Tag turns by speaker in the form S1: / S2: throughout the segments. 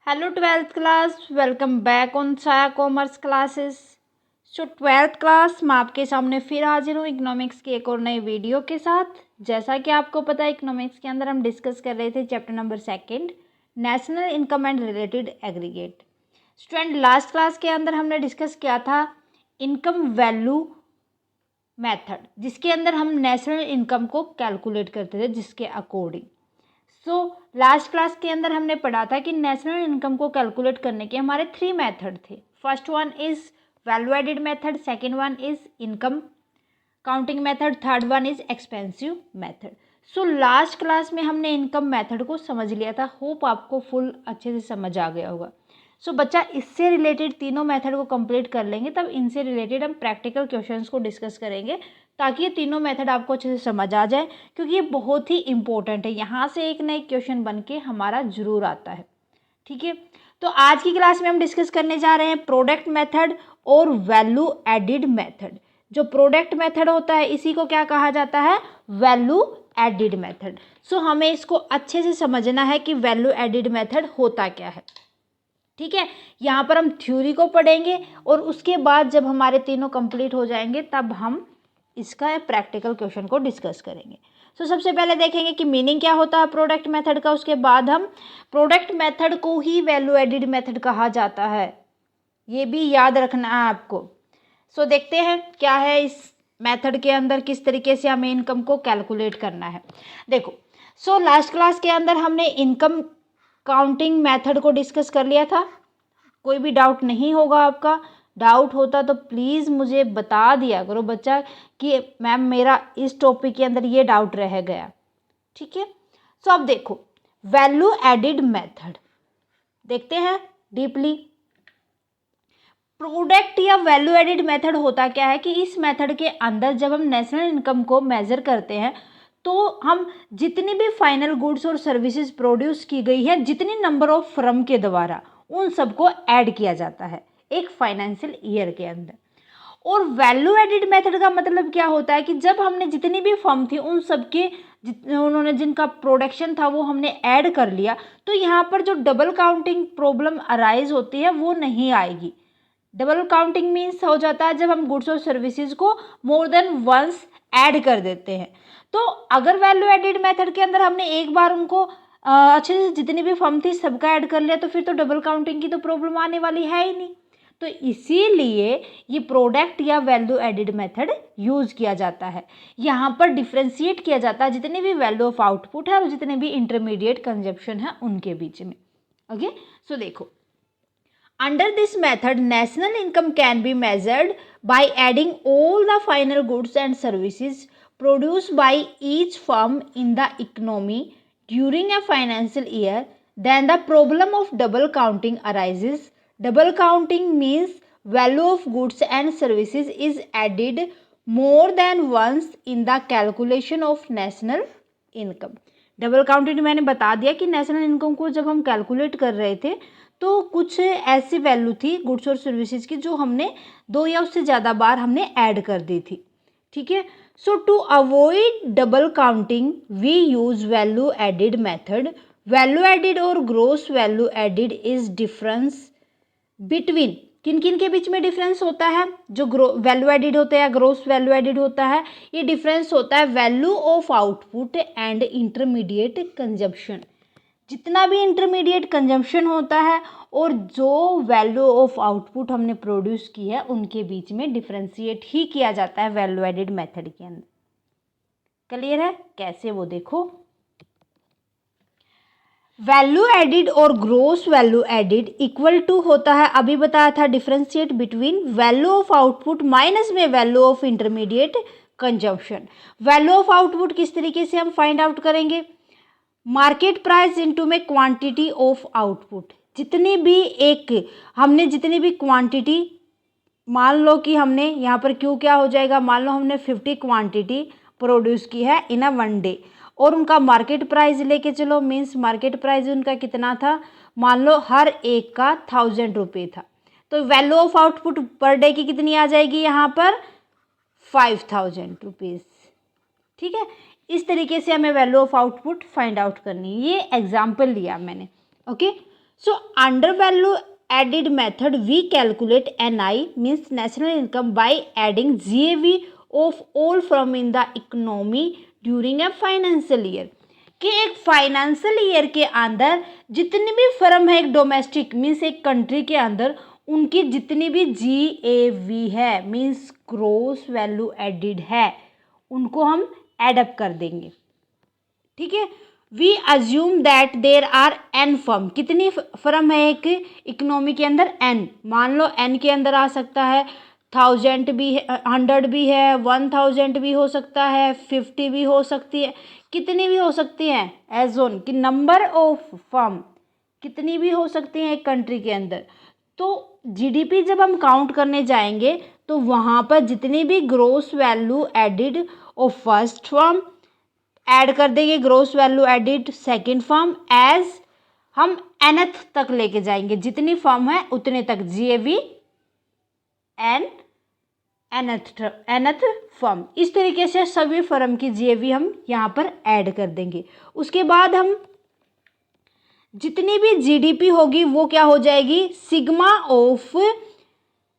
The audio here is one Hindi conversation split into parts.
S1: Hello 12th class, welcome back on Saya Commerce classes. So 12th class मैं आपके सामने फिर हाजिर हूँ इकोनॉमिक्स की एक और नई वीडियो के साथ। जैसा कि आपको पता है इकोनॉमिक्स के अंदर हम डिस्कस कर रहे थे chapter number 2 national income and related aggregate. Student last class के अंदर हमने डिस्कस किया था इनकम वैल्यू मेथड, जिसके अंदर हम नेशनल इनकम को कैलकुलेट करते थे जिसके अकॉर्डिंग। लास्ट क्लास के अंदर हमने पढ़ा था कि नेशनल इनकम को कैलकुलेट करने के हमारे 3 मेथड थे। First one is value added method, second one is income counting method, third one is expensive method. Last class में हमने इनकम मेथड को समझ लिया था। होप आपको फुल अच्छे से समझ आ गया होगा। बच्चा इससे रिलेटेड तीनों मेथड को कंप्लीट कर लेंगे, तब इनसे रिलेटेड हम प्रैक्टिकल क्वेश्चंस को डिस्कस करेंगे ताकि ये तीनों मेथड आपको अच्छे से समझ आ जाए, क्योंकि ये बहुत ही इंपॉर्टेंट है। यहाँ से एक ना एक क्वेश्चन बन के हमारा जरूर आता है। ठीक है, तो आज की क्लास में हम डिस्कस करने जा रहे हैं प्रोडक्ट मेथड और वैल्यू एडिड मेथड। जो प्रोडक्ट मेथड होता है इसी को क्या कहा जाता है, वैल्यू एडिड मेथड। हमें इसको अच्छे से समझना है कि वैल्यू एडिड मेथड होता क्या है। ठीक है, यहाँ पर हम थ्योरी को पढ़ेंगे और उसके बाद जब हमारे तीनों कंप्लीट हो जाएंगे तब हम इसका प्रैक्टिकल क्वेश्चन को डिस्कस करेंगे। सबसे पहले देखेंगे कि मीनिंग क्या होता है प्रोडक्ट मेथड का। उसके बाद हम प्रोडक्ट मेथड को ही वैल्यू एडिड मेथड कहा जाता है, ये भी याद रखना है आपको। देखते हैं क्या है इस मेथड के अंदर, किस तरीके से हमें इनकम को कैलकुलेट करना है। देखो लास्ट क्लास के अंदर हमने इनकम काउंटिंग मेथड को डिस्कस कर लिया था। कोई भी डाउट नहीं होगा आपका, डाउट होता तो प्लीज़ मुझे बता दिया करो बच्चा कि मैम मेरा इस टॉपिक के अंदर ये डाउट रह गया। ठीक है, अब देखो वैल्यू एडिड मेथड देखते हैं डीपली। प्रोडक्ट या वैल्यू एडिड मेथड होता क्या है कि इस मेथड के अंदर जब हम नेशनल इनकम को मेजर करते हैं तो हम जितनी भी फाइनल गुड्स और सर्विसेज प्रोड्यूस की गई है जितनी नंबर ऑफ फर्म के द्वारा, उन सबको ऐड किया जाता है एक फाइनेंशियल ईयर के अंदर। और वैल्यू एडिड मेथड का मतलब क्या होता है कि जब हमने जितनी भी फर्म थी उन सबके उन्होंने जिनका प्रोडक्शन था वो हमने ऐड कर लिया, तो यहाँ पर जो डबल काउंटिंग प्रॉब्लम अराइज होती है वो नहीं आएगी। डबल काउंटिंग मीन्स हो जाता है जब हम गुड्स और सर्विसेज को मोर देन वंस ऐड कर देते हैं। तो अगर वैल्यू एडिड मेथड के अंदर हमने एक बार उनको अच्छे से जितनी भी फर्म थी सबका ऐड कर लिया, तो फिर तो डबल काउंटिंग की तो प्रॉब्लम आने वाली है ही नहीं। तो इसीलिए ये प्रोडक्ट या वैल्यू एडिड मेथड यूज किया जाता है। यहाँ पर डिफ्रेंशिएट किया जाता है जितने भी वैल्यू ऑफ आउटपुट है और जितने भी इंटरमीडिएट कंजप्शन है उनके बीच में। ओके, देखो under this method national income can be measured by adding all the final goods and services produced by each firm in the economy during a financial year. Then the problem of double counting arises. Double counting means value of goods and services is added more than once in the calculation of national income. Double counting मैंने बता दिया कि नेशनल इनकम को जब हम कैलकुलेट कर रहे थे तो कुछ ऐसी वैल्यू थी गुड्स और सर्विसेज की जो हमने 2 या उससे ज़्यादा बार हमने ऐड कर दी थी। ठीक है, to avoid double counting we use value added method. Value added और gross value added is difference between, किन किन के बीच में डिफरेंस होता है, जो वैल्यू एडिड होता है या ग्रोस वैल्यू एडिड होता है, ये डिफरेंस होता है value of output and intermediate consumption. जितना भी इंटरमीडिएट कंजम्पशन होता है और जो वैल्यू ऑफ आउटपुट हमने प्रोड्यूस की है उनके बीच में डिफरेंशिएट ही किया जाता है वैल्यू एडिड मेथड के अंदर। क्लियर है कैसे, वो देखो। वैल्यू एडिड और gross value added equal to होता है, अभी बताया था, differentiate between value of output minus में value of intermediate consumption. Value of output किस तरीके से हम फाइंड आउट करेंगे, मार्केट प्राइस इनटू में क्वांटिटी ऑफ आउटपुट। जितनी भी क्वांटिटी, मान लो कि हमने यहाँ पर क्यों क्या हो जाएगा, मान लो हमने 50 क्वांटिटी प्रोड्यूस की है इन अ 1 डे और उनका मार्केट प्राइस लेके चलो, मीन्स मार्केट प्राइस उनका कितना था, मान लो हर एक का 1000 रुपये था, तो value of output per day की कितनी आ जाएगी यहाँ पर 5000 रुपीज़। ठीक है, इस तरीके से हमें value of output find out करनी है। ये एग्जाम्पल लिया मैंने। Okay, So under value added method we calculate NI means national income by adding GAV of all firm in the economy during a financial year. कि एक फाइनेंशियल ईयर के अंदर जितनी भी फर्म है एक डोमेस्टिक मीन्स एक कंट्री के अंदर उनकी जितनी भी GAV है मीन्स ग्रोस वैल्यू एडिड है उनको हम एडअप कर देंगे। ठीक है, we assume that there are n firm, कितनी फर्म है एक इकोनॉमी के अंदर एन, मान लो एन के अंदर आ सकता है 1000 भी है, 100 भी है, 1000 भी हो सकता है, 50 भी हो सकती है, कितनी भी हो सकती हैं एज ऑन कि नंबर ऑफ फर्म कितनी भी हो सकती हैं एक कंट्री के अंदर। तो जीडीपी जब हम काउंट करने जाएंगे तो वहाँ पर जितनी भी gross value added of first firm add कर देंगे, gross value added second firm as हम nth तक लेके जाएंगे, जितनी फर्म है उतने तक जीएवी एन nth फर्म, इस तरीके से सभी फर्म की जीएवी हम यहाँ पर ऐड कर देंगे। उसके बाद हम जितनी भी जीडीपी होगी वो क्या हो जाएगी सिग्मा ऑफ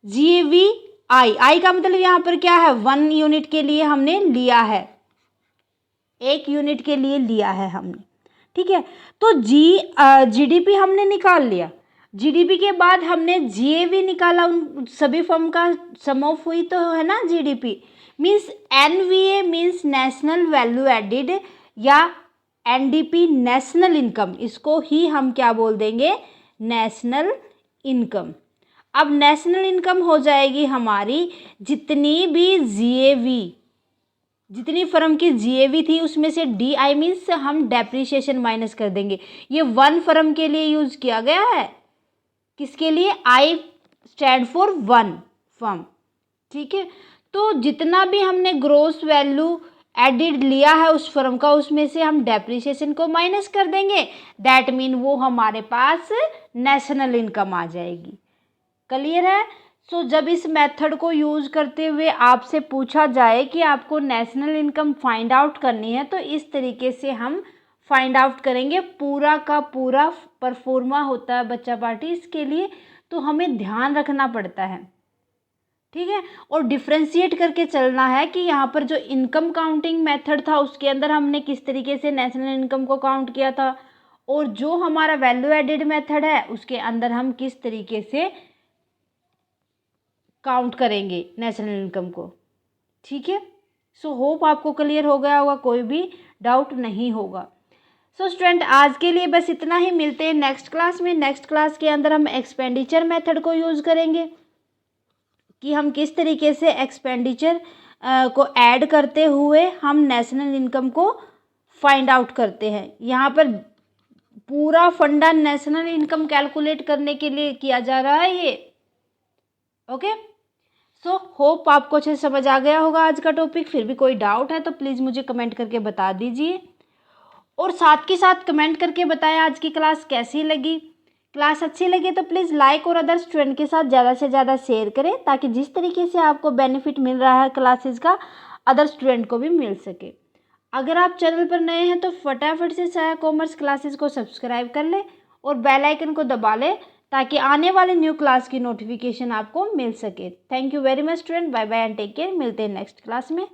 S1: जीएवी आई का मतलब यहाँ पर क्या है 1 यूनिट के लिए हमने लिया है, 1 यूनिट के लिए लिया है हमने। ठीक है, तो जीडीपी हमने निकाल लिया, जीडीपी के बाद हमने जीएवी निकाला, उन सभी फर्म का सम ऑफ हुई तो है ना GDP, means NVA means national value added या एनडीपी नेशनल इनकम, इसको ही हम क्या बोल देंगे नेशनल इनकम। अब नेशनल इनकम हो जाएगी हमारी जितनी भी जीएवी, जितनी फर्म की जीएवी थी उसमें से डी आई मीन्स हम डेप्रिसिएशन माइनस कर देंगे। ये 1 फर्म के लिए यूज किया गया है, किसके लिए आई स्टैंड फॉर 1 फर्म। ठीक है, तो जितना भी हमने ग्रोस वैल्यू एडिड लिया है उस फर्म का उसमें से हम डेप्रिसिएशन को माइनस कर देंगे, दैट मीन वो हमारे पास नेशनल इनकम आ जाएगी। क्लियर है? सो जब इस मेथड को यूज़ करते हुए आपसे पूछा जाए कि आपको नेशनल इनकम फाइंड आउट करनी है तो इस तरीके से हम फाइंड आउट करेंगे। पूरा का पूरा परफॉर्मा होता है बच्चा पार्टी, इसके लिए तो हमें ध्यान रखना पड़ता है। ठीक है, और डिफ्रेंशिएट करके चलना है कि यहाँ पर जो इनकम काउंटिंग मेथड था उसके अंदर हमने किस तरीके से नेशनल इनकम को काउंट किया था और जो हमारा वैल्यू एडिड मेथड है उसके अंदर हम किस तरीके से काउंट करेंगे नेशनल इनकम को। ठीक है, सो होप आपको क्लियर हो गया होगा, कोई भी डाउट नहीं होगा। सो स्टूडेंट आज के लिए बस इतना ही, मिलते हैं नेक्स्ट क्लास में। नेक्स्ट क्लास के अंदर हम एक्सपेंडिचर मेथड को यूज़ करेंगे कि हम किस तरीके से एक्सपेंडिचर को ऐड करते हुए हम नेशनल इनकम को फाइंड आउट करते हैं। यहाँ पर पूरा फंडा नेशनल इनकम कैलकुलेट करने के लिए किया जा रहा है ये। ओके, सो होप आपको अच्छे से समझ आ गया होगा आज का टॉपिक। फिर भी कोई डाउट है तो प्लीज़ मुझे कमेंट करके बता दीजिए और साथ के साथ कमेंट करके बताएं आज की क्लास कैसी लगी। क्लास अच्छी लगी तो प्लीज़ लाइक और अदर स्टूडेंट के साथ ज़्यादा से ज़्यादा शेयर करें ताकि जिस तरीके से आपको बेनिफिट मिल रहा है क्लासेस का अदर स्टूडेंट को भी मिल सके। अगर आप चैनल पर नए हैं तो फटाफट से सहाया कॉमर्स क्लासेस को सब्सक्राइब कर लें और बेल आइकन को दबा लें ताकि आने वाले न्यू क्लास की नोटिफिकेशन आपको मिल सके। Thank you very much student, bye bye and take care. मिलते हैं नेक्स्ट क्लास में।